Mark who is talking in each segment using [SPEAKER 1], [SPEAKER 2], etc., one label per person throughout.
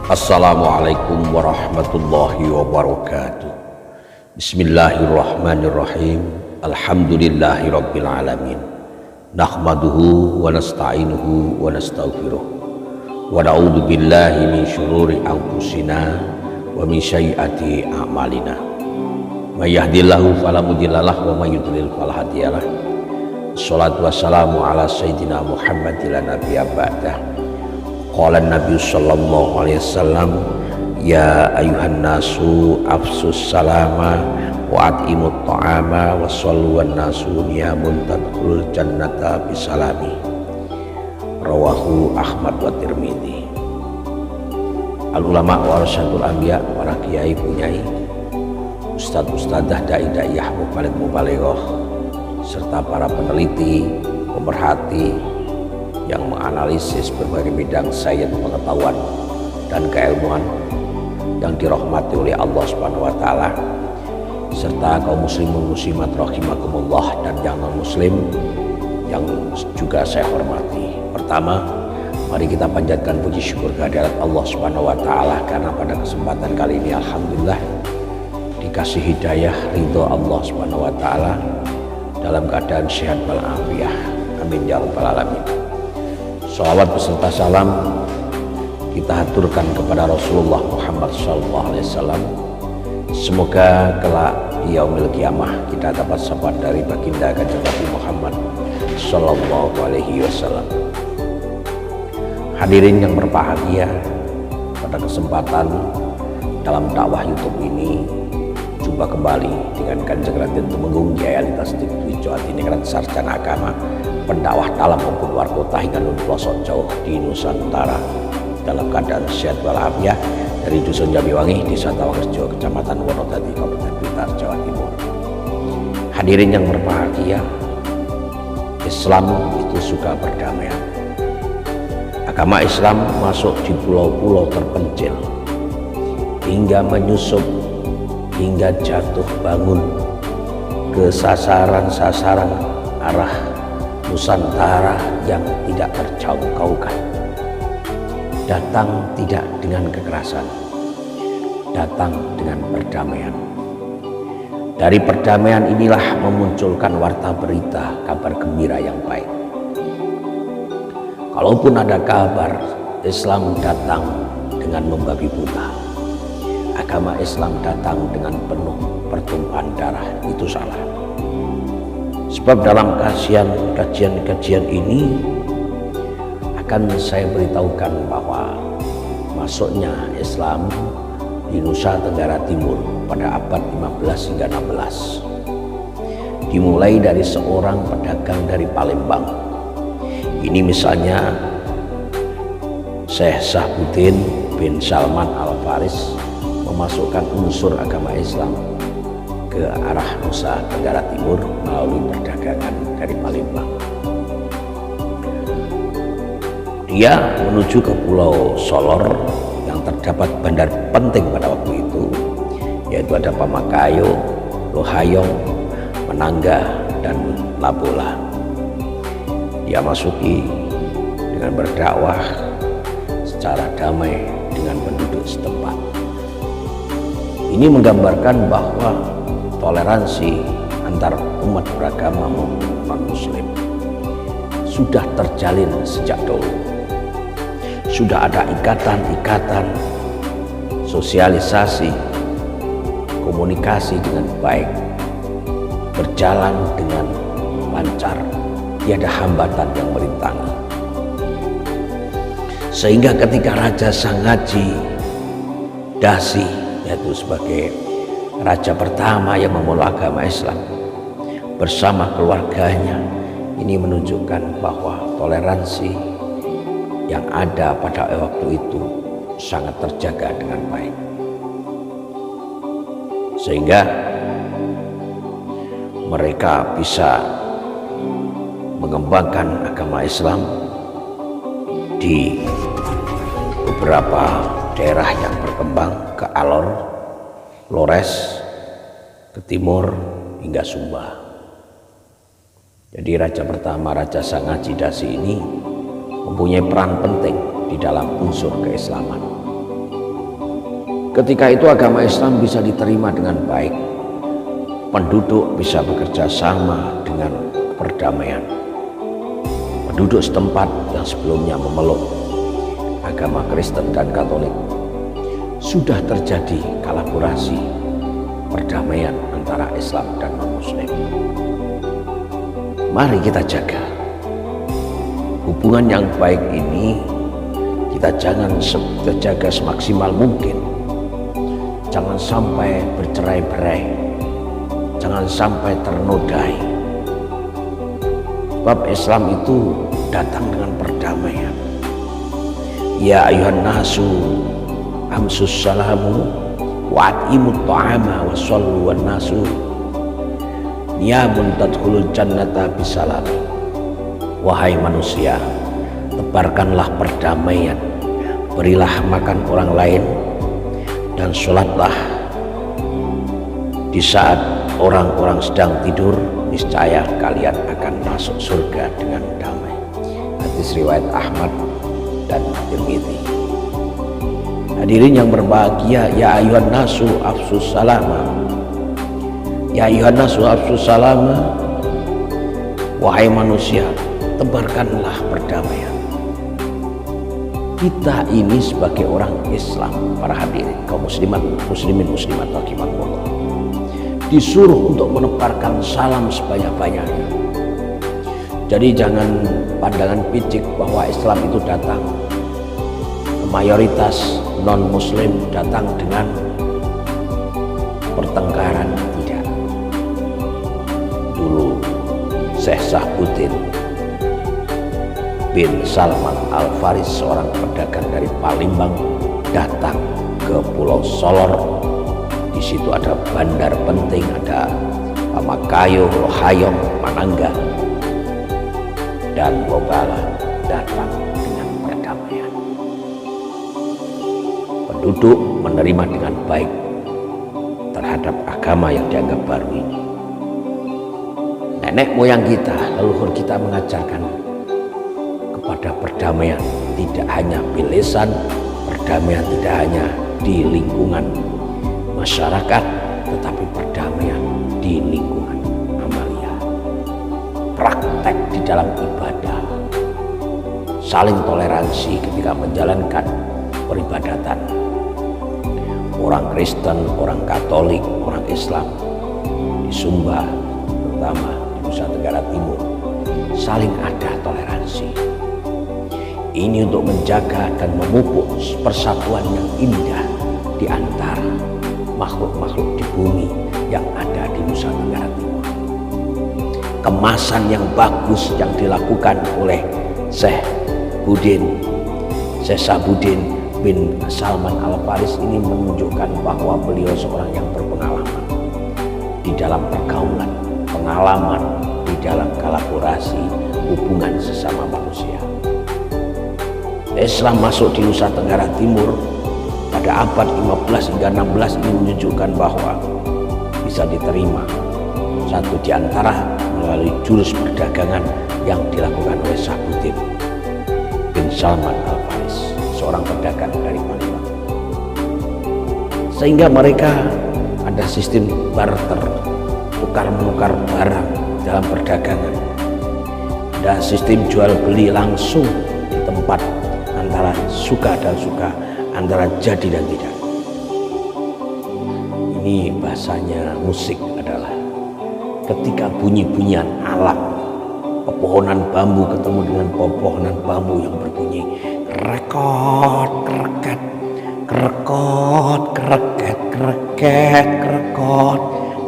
[SPEAKER 1] Assalamualaikum warahmatullahi wabarakatuh. Bismillahirrahmanirrahim. Alhamdulillahi rabbil alamin. Nahmaduhu wa nasta'inuhu wa nastaghfiruh. Wa na'udzu billahi min syururi anfusina wa min sayyiati a'malina. May yahdihillahu fala mudhillalah wa may yudlil fala hadiyalah. Wassalatu wassalamu ala sayyidina Muhammadin la nabiyya ba'dah. Qala Nabi sallallahu alaihi wasallam, ya ayuhan nasu afsus salama wa at'imut ta'ama wa sallu wan nasu niyamun tadkhulul jannata bisalami. Rawahu Ahmad wa Tirmidzi. Al ulama warasatul anbiya, para kiai punyai, ustadz ustadzah, dai daiyah, mubaligh mubalighah, serta para peneliti, pemerhati yang menganalisis berbagai bidang sains, pengetahuan dan keilmuan yang dirahmati oleh Allah Subhanahu wa taala, serta kaum muslimun muslimat rahimakumullah dan yang non muslim yang juga saya hormati. Pertama, mari kita panjatkan puji syukur kehadirat Allah Subhanahu wa taala karena pada kesempatan kali ini alhamdulillah dikasih hidayah ridho Allah Subhanahu wa taala dalam keadaan sehat walafiat. Amin ya rabbal alamin. Shalawat beserta salam kita haturkan kepada Rasulullah Muhammad SAW. Semoga kelak di yaumil qiyamah kita dapat syafaat dari baginda kanjeng Nabi Muhammad SAW. Hadirin yang berbahagia, pada kesempatan dalam dakwah YouTube ini jumpa kembali dengan Kanjeng Raden Tumenggung Kyai Alitas Tinggi Jawa Tinegrat, sarjana agama, pendakwah dalam maupun luar kota hingga pelosok jauh di Nusantara dalam keadaan sehat walafiat dari Dusun Jatiwangi, Desa Tawangerjo, Kecamatan Wonodadi, Kabupaten Blitar, Jawa Timur. Hadirin yang berbahagia, Islam itu suka berdamaian. Agama Islam masuk di pulau-pulau terpencil hingga menyusup, hingga jatuh bangun ke sasaran-sasaran arah Nusantara yang tidak terjangkaukan. Datang tidak dengan kekerasan, datang dengan perdamaian. Dari perdamaian inilah memunculkan warta berita, kabar gembira yang baik. Kalaupun ada kabar Islam datang dengan membabi buta, agama Islam datang dengan penuh pertumpahan darah, itu salah. Sebab dalam kajian-kajian ini akan saya beritahukan bahwa masuknya Islam di Nusa Tenggara Timur pada abad 15 hingga 16 dimulai dari seorang pedagang dari Palembang. Ini misalnya Syekh Sahbuddin bin Salman Al-Faris memasukkan unsur agama Islam ke arah Nusa Tenggara Timur melalui perdagangan dari Palembang. Dia menuju ke Pulau Solor yang terdapat bandar penting pada waktu itu, yaitu ada Pamakayo, Lohayong, Menangga, dan Labola. Dia masuki dengan berdakwah secara damai dengan penduduk setempat. Ini menggambarkan bahwa toleransi antar umat beragama maupun non-muslim sudah terjalin sejak dahulu. Sudah ada ikatan-ikatan, sosialisasi, komunikasi dengan baik, berjalan dengan lancar, tiada hambatan yang merintangi. Sehingga ketika Raja Sanghaji Dasi, yaitu sebagai raja pertama yang memeluk agama Islam bersama keluarganya, ini menunjukkan bahwa toleransi yang ada pada waktu itu sangat terjaga dengan baik, sehingga mereka bisa mengembangkan agama Islam di beberapa daerah yang berkembang, ke Alor, Flores, ke timur hingga Sumba. Jadi raja pertama, Raja Sanghaji Dasi ini mempunyai peran penting di dalam unsur keislaman. Ketika itu agama Islam bisa diterima dengan baik. Penduduk bisa bekerja sama dengan perdamaian. Penduduk setempat yang sebelumnya memeluk agama Kristen dan Katolik, sudah terjadi kolaborasi perdamaian antara Islam dan non-Muslim. Mari kita jaga hubungan yang baik ini. Kita jaga semaksimal mungkin. Jangan sampai bercerai-berai, jangan sampai ternodai. Sebab Islam itu datang dengan perdamaian. Ya ayuhan nasu amsus salamu wa at'imut ta'ama wa sallu wan nasu niyamun tadkhulul jannata bisalam. Wahai manusia, tebarkanlah perdamaian, berilah makan orang lain, dan sholatlah di saat orang-orang sedang tidur, niscaya kalian akan masuk surga dengan damai. Hadis riwayat Ahmad dan Tirmidzi. Hadirin yang berbahagia, ya ayuhan nasu afsus salama, ya ayuhan nasu afsus salama, wahai manusia, tebarkanlah perdamaian. Kita ini sebagai orang Islam, para hadirin kaum muslimin muslimat rahimakumullah, disuruh untuk menebarkan salam sebanyak-banyaknya. Jadi jangan pandangan picik bahwa Islam itu datang ke mayoritas non-muslim, datang dengan pertengkaran. Tidak. Dulu Syekh Sahbuddin bin Salman Al-Faris, seorang pedagang dari Palembang, datang ke Pulau Solor. Di situ ada bandar penting, ada Pamakayo, Lohayong, Manangga, dan Bobala. Datang dengan perdamaian. Penduduk menerima dengan baik terhadap agama yang dianggap baru ini. Nenek moyang kita, leluhur kita mengajarkan pada perdamaian, tidak hanya bilisan, perdamaian tidak hanya di lingkungan masyarakat, tetapi perdamaian di lingkungan amalia, praktek di dalam ibadah, saling toleransi ketika menjalankan peribadatan. Orang Kristen, orang Katolik, orang Islam di Sumba, terutama di Nusa Tenggara Timur, saling ada toleransi. Ini untuk menjaga dan memupuk persatuan yang indah di antara makhluk-makhluk di bumi yang ada di Nusa Tenggara Timur. Kemasan yang bagus yang dilakukan oleh Syekh Sahbuddin bin Salman Al-Faris ini menunjukkan bahwa beliau seorang yang berpengalaman di dalam pergaulan, pengalaman di dalam kolaborasi hubungan sesama manusia. Islam masuk di Nusa Tenggara Timur pada abad 15 hingga 16 ini menunjukkan bahwa bisa diterima. Satu di antara melalui jurus perdagangan yang dilakukan oleh Sahbuddin bin Salman Al-Faris, seorang pedagang dari Palembang. Sehingga mereka ada sistem barter, tukar-menukar barang dalam perdagangan. Ada sistem jual beli langsung di tempat, antara suka dan suka, antara jadi dan tidak. Ini bahasanya musik adalah ketika bunyi-bunyian alam, pepohonan bambu ketemu dengan pepohonan bambu yang berbunyi rekot, kreket, kerekot, kreket, kreket, kerekot,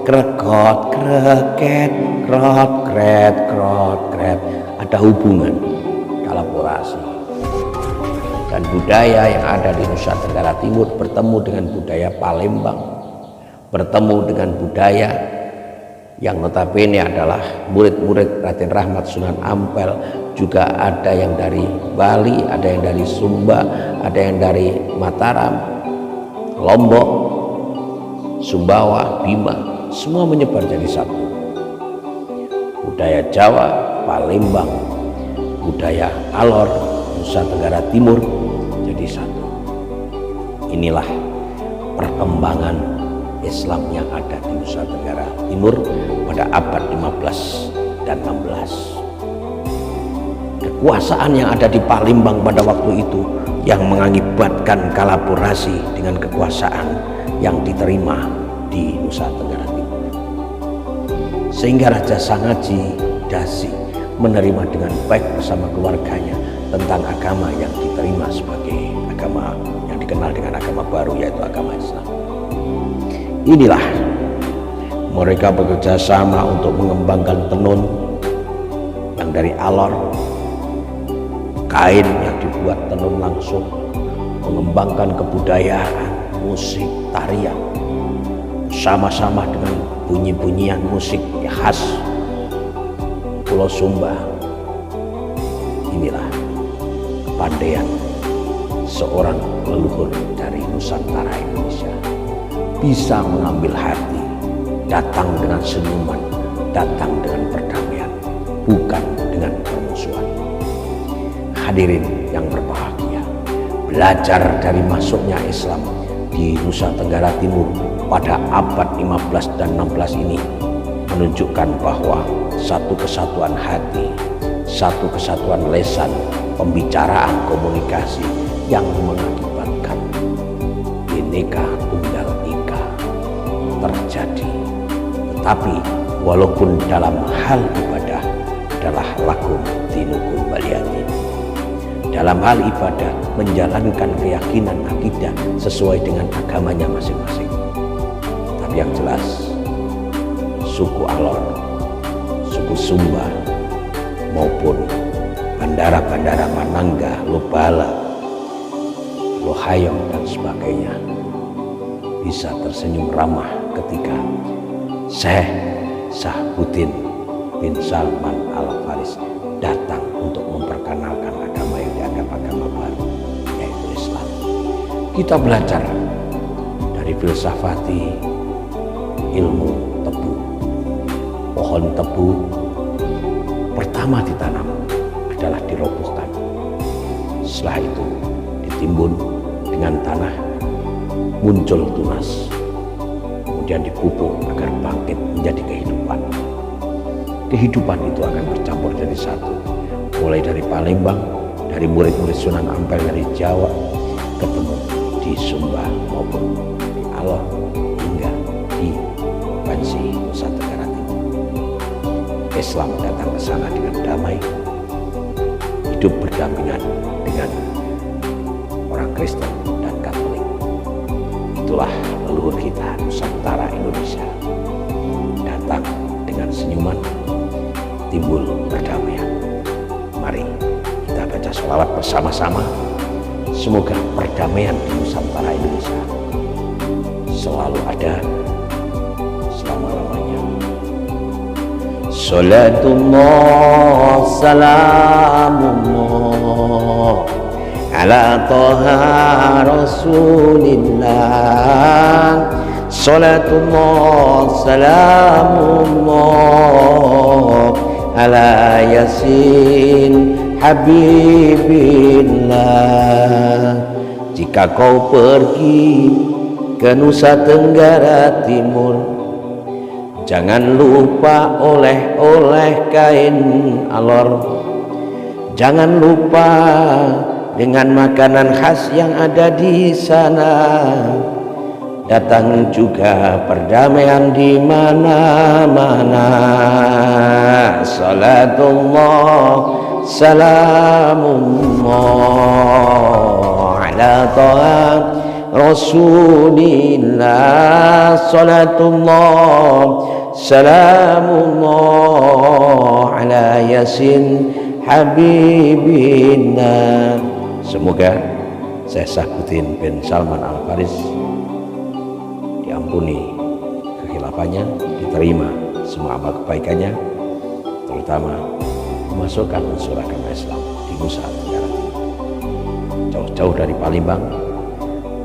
[SPEAKER 1] kerekot, kreket, krot, kret, krot, kret. Ada hubungan, kolaborasi. Dan budaya yang ada di Nusa Tenggara Timur bertemu dengan budaya Palembang, bertemu dengan budaya yang notabene adalah murid-murid Raden Rahmat Sunan Ampel, juga ada yang dari Bali, ada yang dari Sumba, ada yang dari Mataram, Lombok, Sumbawa, Bima, semua menyebar jadi satu. Budaya Jawa, Palembang, budaya Alor, Nusa Tenggara Timur jadi satu. Inilah perkembangan Islam yang ada di Nusa Tenggara Timur pada abad 15 dan 16. Kekuasaan yang ada di Palembang pada waktu itu yang mengakibatkan kolaborasi dengan kekuasaan yang diterima di Nusa Tenggara Timur, sehingga Raja Sangaji Dasi menerima dengan baik bersama keluarganya tentang agama yang diterima sebagai agama yang dikenal dengan agama baru, yaitu agama Islam. Inilah mereka bekerja sama untuk mengembangkan tenun yang dari alor, kain yang dibuat tenun langsung, mengembangkan kebudayaan, musik, tarian, sama-sama dengan bunyi-bunyian musik khas Pulau Sumba. Inilah kepandaian seorang leluhur dari Nusantara Indonesia, bisa mengambil hati, datang dengan senyuman, datang dengan perdamaian, bukan dengan permusuhan. Hadirin yang berbahagia, belajar dari masuknya Islam di Nusa Tenggara Timur pada abad 15 dan 16 ini menunjukkan bahwa satu kesatuan hati, satu kesatuan lisan, pembicaraan, komunikasi yang mengakibatkan Bhinneka Tunggal Ika terjadi. Tetapi walaupun dalam hal ibadah adalah lakum dinukum waliyadin, dalam hal ibadah menjalankan keyakinan akidah sesuai dengan agamanya masing-masing. Tapi yang jelas suku Alor, suku Sumba maupun bandara-bandara Manangga, Lobala, Lohayong dan sebagainya bisa tersenyum ramah ketika Syekh Sahbudin bin Salman Al-Faris datang untuk memperkenalkan agama yang dianggap agama baru, yaitu Islam. Kita belajar dari filsafati ilmu tebu. Pohon tebu pertama ditanam adalah dirobohkan, setelah itu ditimbun dengan tanah, muncul tunas, kemudian dipupuk agar bangkit menjadi kehidupan. Kehidupan itu akan bercampur jadi satu, mulai dari Palembang, dari murid-murid Sunan Ampel dari Jawa, ketemu di Sumba maupun di Alor, hingga di provinsi Nusa Tenggara Timur. Islam datang ke sana dengan damai, hidup berdampingan dengan orang Kristen dan Katolik. Itulah leluhur kita Nusantara Indonesia, datang dengan senyuman, timbul perdamaian. Mari kita baca sholawat bersama-sama. Semoga perdamaian di Nusantara Indonesia selalu ada selama-lamanya. Salatullah salamullah ala toha rasulillah. Salatullah salamullah ala yasin habibillah. Jika kau pergi ke Nusa Tenggara Timur, jangan lupa oleh-oleh kain alor. Jangan lupa dengan makanan khas yang ada di sana. Datang juga perdamaian di mana-mana. Salatullah salamullah ala ta'a rasulillah. Salatullah salamullah ala yasin habibillah. Semoga Syekh Sahbudin bin Salman Al-Faris diampuni kehilafannya, diterima semua amal kebaikannya, terutama memasukkan unsur agama Islam di Nusa Tenggara Timur, jauh-jauh dari Palembang,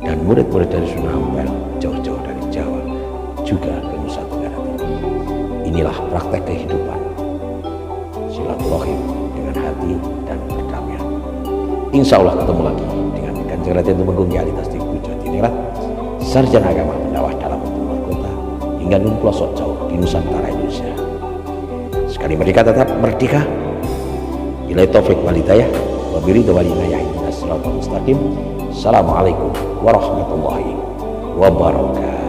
[SPEAKER 1] dan murid-murid dari Sunan Ampel jauh-jauh dari Jawa juga ke Nusa Tenggara Timur. Inilah praktek kehidupan silaturahim dengan hati dan perdamaian. Insya Allah ketemu lagi dengan Kanjeng Raden Tumenggung Yai Tasdik Puja Diningrat. sarjana agama mendakwah dalam luar kota hingga nun pelosok jauh di Nusantara Indonesia. Sekali merdeka tetap merdeka. Bila taufik wal hidayah wa biridha wal inayah ihdinas siratal mustaqim. Assalamualaikum warahmatullahi wabarakatuh.